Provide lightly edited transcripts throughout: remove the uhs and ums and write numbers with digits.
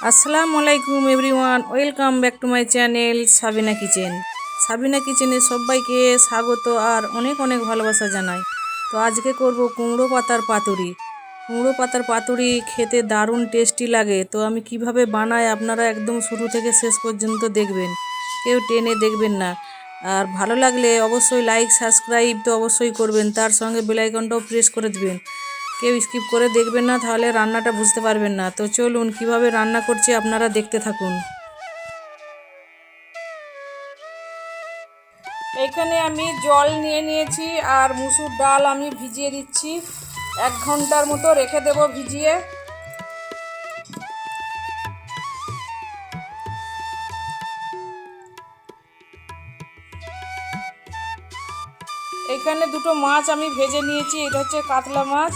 আসসালামু আলাইকুম everyone, welcome back to my channel Sabina kitchen. Sabina কিচেনে সবাইকে স্বাগত আর অনেক অনেক ভালোবাসা জানাই। তো আজকে করব কুমড়ো পাতার পাতুরি। কুমড়ো পাতার পাতুরি খেতে দারুণ টেস্টি লাগে। তো আমি কিভাবে বানাই আপনারা একদম শুরু থেকে শেষ পর্যন্ত দেখবেন, কেউ টেনে দেখবেন না। আর ভালো লাগলে অবশ্যই লাইক সাবস্ক্রাইব তো অবশ্যই করবেন, তার সঙ্গে বেল আইকনটাও প্রেস করে দিবেন। কেউ স্কিপ করে দেখবেন না, তাহলে রান্নাটা বুঝতে পারবেন না। তো চলুন কিভাবে রান্না করছি আপনারা দেখতে থাকুন। এখানে আমি জল নিয়ে নিয়েছি আর মুসুর ডাল আমি ভিজিয়ে দিচ্ছি। 1 ঘন্টার মতো রেখে দেব ভিজিয়ে। এখানে দুটো মাছ আমি ভেজে নিয়েছি। এটা হচ্ছে কাতলা মাছ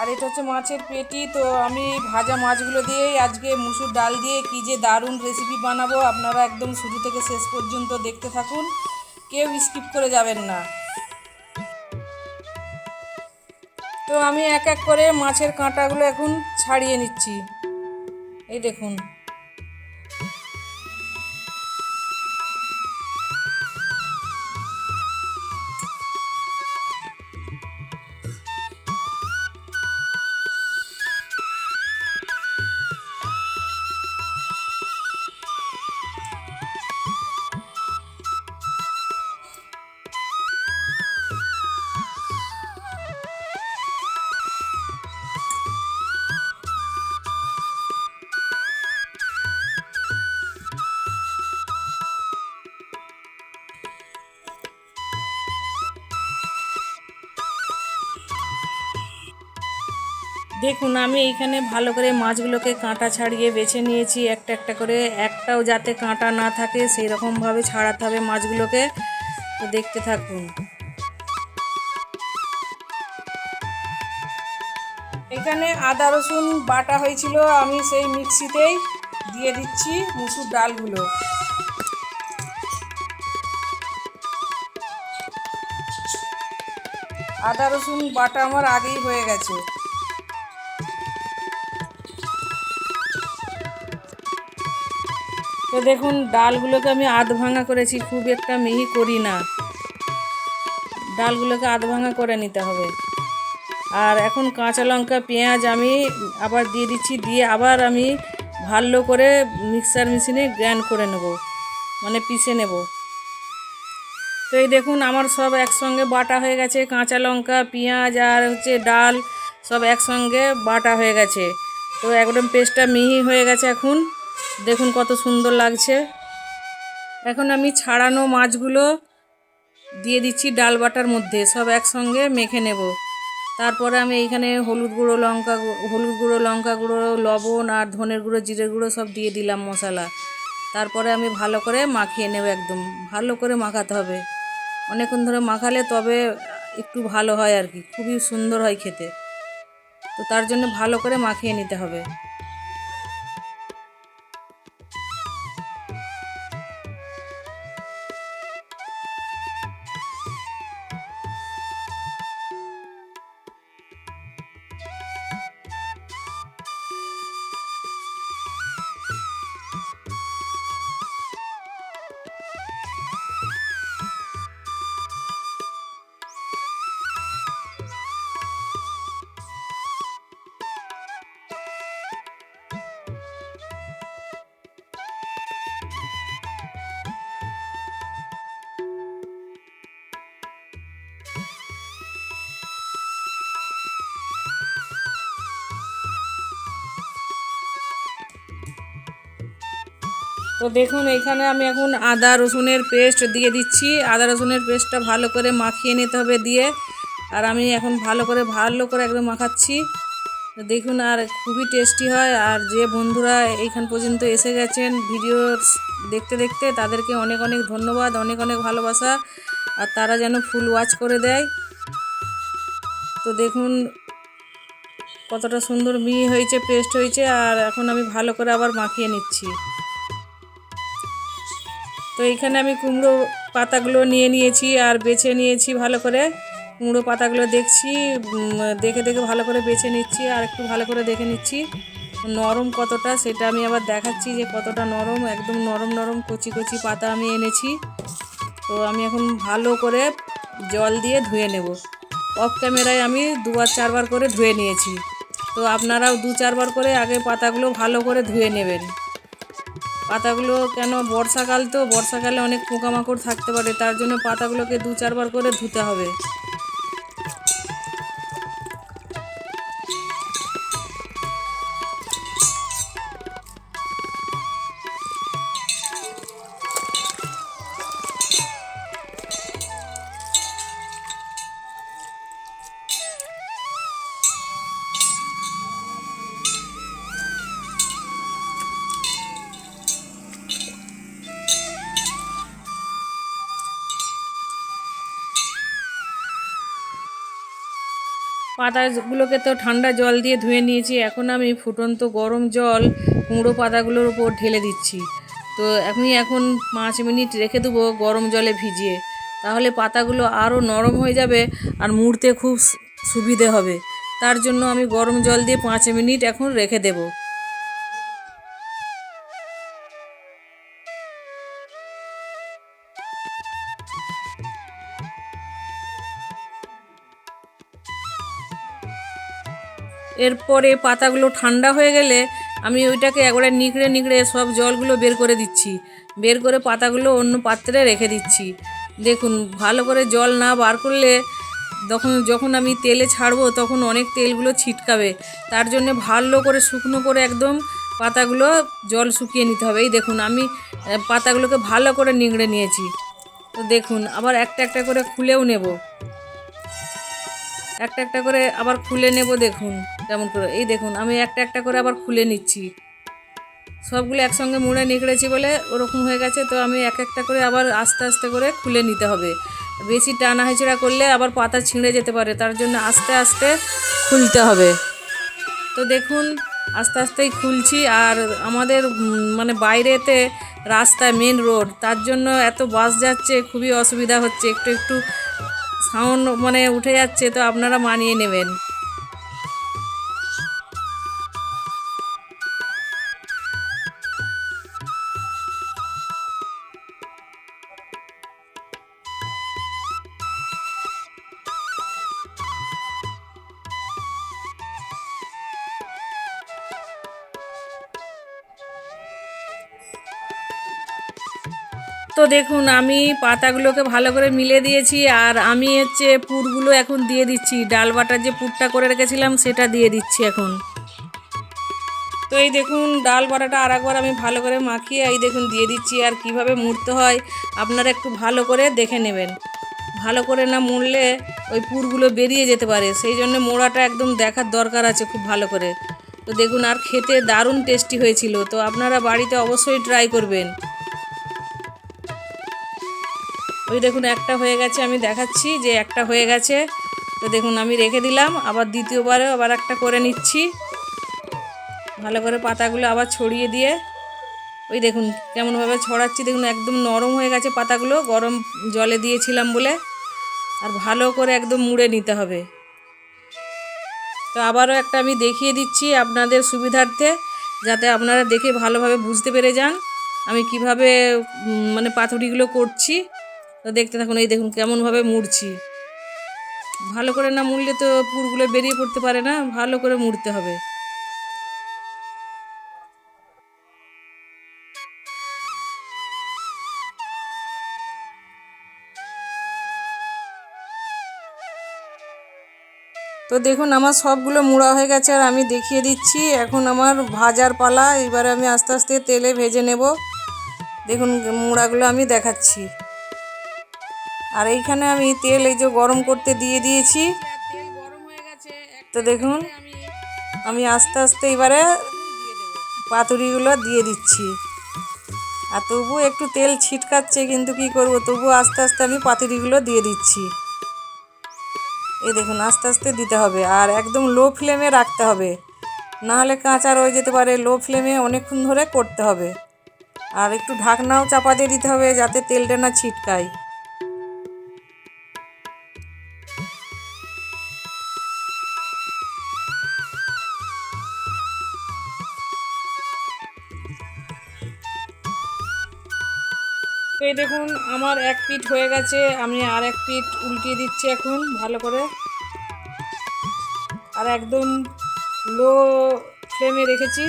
আর এটা হচ্ছে মাছের পেটি। তো আমি ভাজা মাছগুলো দিয়েই আজকে মুসুর ডাল দিয়ে কী যে দারুণ রেসিপি বানাবো, আপনারা একদম শুরু থেকে শেষ পর্যন্ত দেখতে থাকুন, কেউ স্কিপ করে যাবেন না। তো আমি এক এক করে মাছের কাঁটাগুলো এখন ছাড়িয়ে নিচ্ছি। এই দেখুন, দেখুন আমি এইখানে ভালো করে মাছগুলোকে কাঁটা ছাড়িয়ে বেছে নিয়েছি একটা একটা করে। একটাও যাতে কাঁটা না থাকে সেই রকমভাবে ছাড়াতে হবে মাছগুলোকে। তো দেখতে থাকুন। এখানে আদা রসুন বাটা হয়েছিল, আমি সেই মিক্সিতেই দিয়ে দিচ্ছি মুসুর ডালগুলো। আদা রসুন বাটা আমার আগেই হয়ে গেছে। তো দেখুন ডালগুলোকে আমি আধ ভাঙা করেছি, খুব একটা মিহি করি না। ডালগুলোকে আধ ভাঙা করে নিতে হবে। আর এখন কাঁচা লঙ্কা পেঁয়াজ আমি আবার দিয়ে দিচ্ছি, দিয়ে আবার আমি ভালো করে মিক্সার মেশিনে গ্রাইন্ড করে নেব, মানে পিষে নেব। তো এই দেখুন আমার সব একসঙ্গে বাটা হয়ে গেছে, কাঁচা লঙ্কা পেঁয়াজ আর হচ্ছে ডাল সব একসঙ্গে বাটা হয়ে গেছে। তো একদম পেস্টটা মিহি হয়ে গেছে। এখন দেখুন কত সুন্দর লাগছে। এখন আমি ছাড়ানো মাছগুলো দিয়ে দিচ্ছি ডাল বাটার মধ্যে, সব একসঙ্গে মেখে নেব। তারপরে আমি এইখানে হলুদ গুঁড়ো লঙ্কা গুঁড়ো লবণ আর ধনের গুঁড়ো জিরের গুঁড়ো সব দিয়ে দিলাম মশলা। তারপরে আমি ভালো করে মাখিয়ে নেব, একদম ভালো করে মাখাতে হবে। অনেকক্ষণ ধরে মাখালে তবে একটু ভালো হয় আর কি, খুবই সুন্দর হয় খেতে। তো তার জন্য ভালো করে মাখিয়ে নিতে হবে। তো দেখুন এইখানে আমি এখন আদা রসুনের পেস্ট দিয়ে দিচ্ছি। আদা রসুনের পেস্টটা ভালো করে মাখিয়ে নিতে হবে দিয়ে। আর আমি এখন ভালো করে একদম মাখাচ্ছি। তো দেখুন আর খুবই টেস্টি হয়। আর যে বন্ধুরা এইখান পর্যন্ত এসে গেছেন ভিডিও দেখতে দেখতে, তাদেরকে অনেক অনেক ধন্যবাদ, অনেক অনেক ভালোবাসা। আর তারা যেন ফুল ওয়াচ করে দেয়। তো দেখুন কতটা সুন্দর মিহি হয়েছে, পেস্ট হয়েছে। আর এখন আমি ভালো করে আবার মাখিয়ে নিচ্ছি। তো এইখানে আমি কুমড়ো পাতাগুলো নিয়ে নিয়েছি আর বেছে নিয়েছি ভালো করে। কুমড়ো পাতাগুলো দেখছি, দেখে দেখে ভালো করে বেছে নিচ্ছি আর একটু ভালো করে দেখে নিচ্ছি। নরম কতটা সেটা আমি আবার দেখাচ্ছি যে কতটা নরম, একদম নরম নরম কচি কচি পাতা আমি এনেছি। তো আমি এখন ভালো করে জল দিয়ে ধুয়ে নেব। অফ ক্যামেরায় আমি 2-4 বার করে ধুয়ে নিয়েছি। তো আপনারাও 2-4 বার করে আগে পাতাগুলো ভালো করে ধুয়ে নেবেন। পাতাগুলো কেন বর্ষাকাল, তো বর্ষাকালে অনেক পোকামাকড় থাকতে পারে, তার জন্য পাতাগুলোকে 2-4 বার করে ধুতে হবে। পাতাগুলোকে তো ঠান্ডা জল দিয়ে ধুয়ে নিয়েছি। এখন আমি ফুটন্ত গরম জল কুমড়ো পাতাগুলোর উপর ঢেলে দিচ্ছি। তো এখন 5 মিনিট রেখে দেবো গরম জলে ভিজিয়ে, তাহলে পাতাগুলো আরও নরম হয়ে যাবে আর মুড়তে খুব সুবিধে হবে। তার জন্য আমি গরম জল দিয়ে 5 মিনিট এখন রেখে দেবো। এরপরে পাতাগুলো ঠান্ডা হয়ে গেলে আমি ওইটাকে একবারে নিগড়ে নিগড়ে সব জলগুলো বের করে দিচ্ছি। বের করে পাতাগুলো অন্য পাত্রে রেখে দিচ্ছি। দেখুন, ভালো করে জল না বার করলে যখন আমি তেলে ছাড়বো তখন অনেক তেলগুলো ছিটকাবে। তার জন্য ভালো করে শুকনো করে একদম পাতাগুলো জল শুকিয়ে নিতে হবে। এই দেখুন, আমি পাতাগুলোকে ভালো করে নিগড়ে নিয়েছি। তো দেখুন, আবার একটা একটা করে খুলেও নেব, একটা একটা করে আবার খুলে নেব। দেখুন কেমন করে, এই দেখুন আমি একটা একটা করে আবার খুলে নিচ্ছি। সবগুলো একসঙ্গে মুড়ে নিকড়েছি বলে ওরকম হয়ে গেছে। তো আমি এক একটা করে আবার আস্তে আস্তে করে খুলে নিতে হবে। বেশি টানা হেঁচড়া করলে আবার পাতা ছিঁড়ে যেতে পারে, তার জন্য আস্তে আস্তে খুলতে হবে। তো দেখুন, আস্তে আস্তেই খুলছি। আর আমাদের মানে বাইরেতে রাস্তায় মেন রোড, তার জন্য এত বাস যাচ্ছে, খুবই অসুবিধা হচ্ছে। একটু একটু সাউন্ড মানে উঠে যাচ্ছে, তো আপনারা মানিয়ে নেবেন। তো দেখুন, আমি পাতাগুলোকে ভালো করে মিলে দিয়েছি। আর আমি পুরগুলো এখন দিয়ে দিচ্ছি। ডাল বাটার যে পুরটা করে রেখেছিলাম সেটা দিয়ে দিচ্ছি এখন। তো এই দেখুন, ডাল বাটাটা আর একবার আমি ভালো করে মাখিয়ে এই দেখুন দিয়ে দিচ্ছি। আর কিভাবে মুড়তে হয় আপনারা একটু ভালো করে দেখে নেবেন। ভালো করে না মুড়লে ওই পুরগুলো বেরিয়ে যেতে পারে, সেই জন্য মোড়াটা একদম দেখার দরকার আছে খুব ভালো করে। তো দেখুন, আর খেতে দারুণ টেস্টি হয়েছিল। তো আপনারা বাড়িতে অবশ্যই ট্রাই করবেন। ওই দেখুন, একটা হয়ে গেছে, আমি দেখাচ্ছি যে একটা হয়ে গেছে। তো দেখুন, আমি রেখে দিলাম। আবার দ্বিতীয়বারে আবার একটা করে নিচ্ছি। ভালো করে পাতাগুলো আবার ছড়িয়ে দিয়ে ওই দেখুন কেমনভাবে ছড়াচ্ছি। দেখুন একদম নরম হয়ে গেছে পাতাগুলো, গরম জলে দিয়েছিলাম বলে। আর ভালো করে একদম মুড়ে নিতে হবে। তো আবারও একটা আমি দেখিয়ে দিচ্ছি আপনাদের সুবিধার্থে, যাতে আপনারা দেখে ভালোভাবে বুঝতে পেরে যান আমি কিভাবে মানে পাতুড়িগুলো করছি। তো দেখতে থাকুন। এই দেখুন কেমনভাবে মুড়ছি। ভালো করে না মুড়লে তো পুরগুলো বেরিয়ে পড়তে পারে না, ভালো করে মুড়তে হবে। তো দেখুন, আমার সবগুলো মুড়া হয়ে গেছে। আর আমি দেখিয়ে দিচ্ছি, এখন আমার ভাজার পালা। এবারে আমি আস্তে আস্তে তেলে ভেজে নেব। দেখুন মুড়াগুলো আমি দেখাচ্ছি। আর এইখানে আমি তেল এই যে গরম করতে দিয়ে দিয়েছি। তো দেখুন, আমি আস্তে আস্তে এবারে পাতুড়িগুলো দিয়ে দিচ্ছি। আর তবু একটু তেল ছিটকাচ্ছে, কিন্তু কি করব, তবু আস্তে আস্তে আমি পাতুড়িগুলো দিয়ে দিচ্ছি। এই দেখুন আস্তে আস্তে দিতে হবে, আর একদম লো ফ্লেমে রাখতে হবে, নাহলে কাঁচা রয়ে যেতে পারে। লো ফ্লেমে অনেকক্ষণ ধরে করতে হবে। আর একটু ঢাকনাও চাপা দিয়ে দিতে হবে, যাতে তেলটা না ছিটকায়। তো এই দেখুন আমার এক পিঠ হয়ে গেছে, আমি আর এক পিঠ উল্টিয়ে দিচ্ছি এখন ভালো করে। আর একদম লো ফ্লেমে রেখেছি,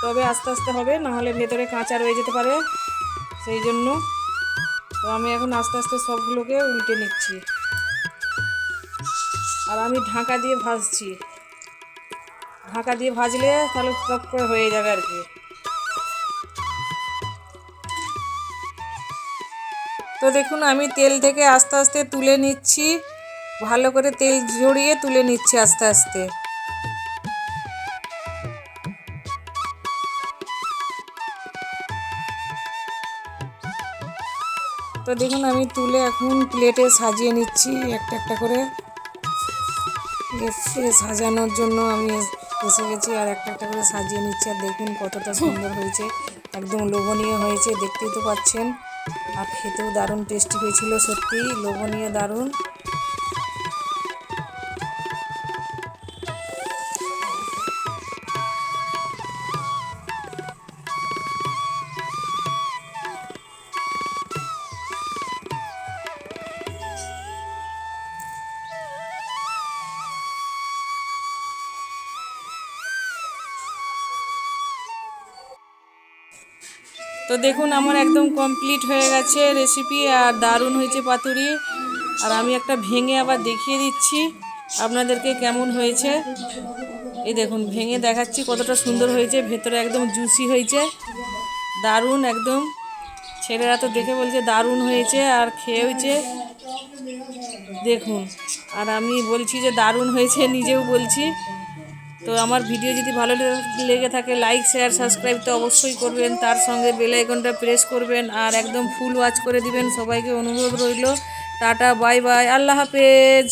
তবে আস্তে আস্তে হবে, নাহলে ভেতরে কাঁচা রয়ে যেতে পারে, সেই জন্য। তো আমি এখন আস্তে আস্তে সবগুলোকে উল্টে নিচ্ছি। আর আমি ঢাকা দিয়ে ভাজছি, ঢাকা দিয়ে ভাজলে তাহলে টপ করে হয়ে যাবে আর কি। তো দেখুন আমি তেল থেকে আস্তে আস্তে তুলে নিচ্ছি, ভালো করে তেল ঝরিয়ে তুলে নিচ্ছি আস্তে আস্তে। তো দেখুন আমি তুলে এখন প্লেটে সাজিয়ে নিচ্ছি একটা একটা করে। প্লেটে সাজানোর জন্য আমি এসে গেছি, আর একটা একটা করে সাজিয়ে নিচ্ছি। আর দেখুন কতটা সুন্দর হয়েছে, একদম লোভনীয় হয়েছে, দেখতেই তো পাচ্ছেন। আর খেতেও দারুণ টেস্টি হয়েছিল, সত্যি লোভনীয়, দারুণ। তো দেখুন আমার একদম কমপ্লিট হয়ে গেছে রেসিপি, আর দারুণ হয়েছে পাতুরি। আর আমি একটা ভেঙে আবার দেখিয়ে দিচ্ছি আপনাদেরকে কেমন হয়েছে। এই দেখুন ভেঙে দেখাচ্ছি কতটা সুন্দর হয়েছে, ভেতরে একদম জুসি হয়েছে, দারুণ একদম। ছেলেরা তো দেখে বলছে দারুণ হয়েছে, আর খেয়ে হয়েছে দেখুন। আর আমি বলছি যে দারুণ হয়েছে, নিজেও বলছি। তো আমার ভিডিও যদি ভালো লেগে থাকে লাইক শেয়ার সাবস্ক্রাইব তো অবশ্যই করবেন, তার সঙ্গে বেল আইকনটা প্রেস করবেন, আর একদম ফুল ওয়াচ করে দিবেন। সবাইকে অনুরোধ রইল। টাটা, বাই বাই, আল্লাহ হাফেজ।